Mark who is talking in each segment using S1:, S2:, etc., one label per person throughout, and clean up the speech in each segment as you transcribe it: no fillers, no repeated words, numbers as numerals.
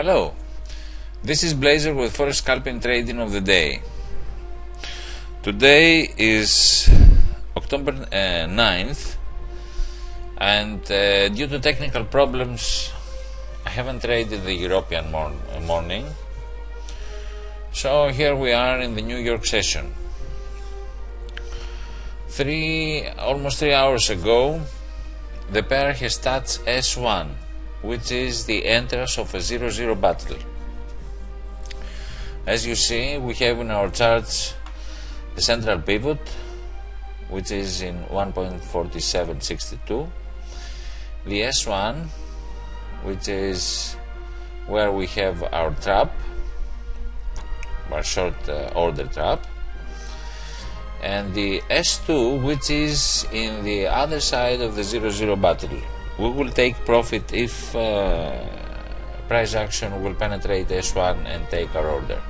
S1: Hello, this is Blazer with Forex Scalping Trading of the Day. Today is October 9th, and due to technical problems I haven't traded the European morning, so here we are in the New York session. Almost 3 hours ago the pair has touched S1, which is the entrance of a 0-0 battle. As you see, we have in our charts the central pivot, which is in 1.4762, the S1, which is where we have our trap, our short order trap, and the S2, which is in the other side of the 0-0 battle. We will take profit if price action will penetrate S1 and take our order.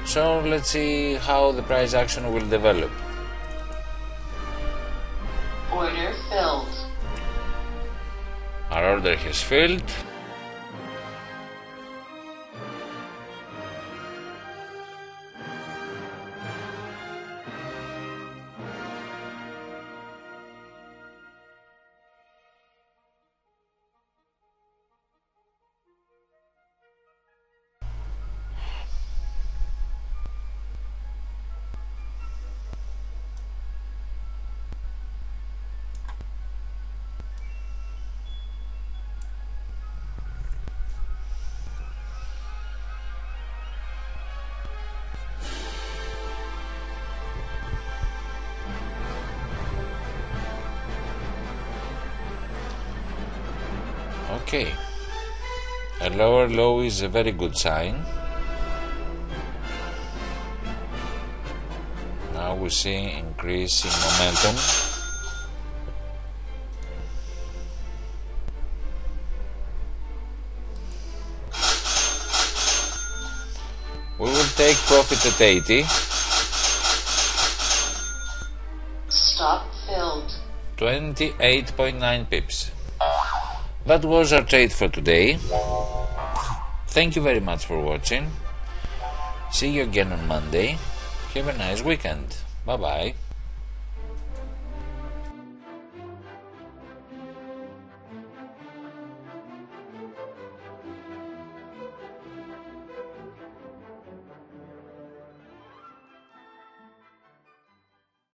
S1: So let's see how the price action will develop.
S2: Order filled.
S1: Our order has filled. Okay, a lower low is a very good sign. Now we see increase in momentum. We will take profit at 80.
S2: Stop filled.
S1: 28.9 pips. That was our trade for today. Thank you very much for watching. See you again on Monday. Have a nice weekend. Bye bye.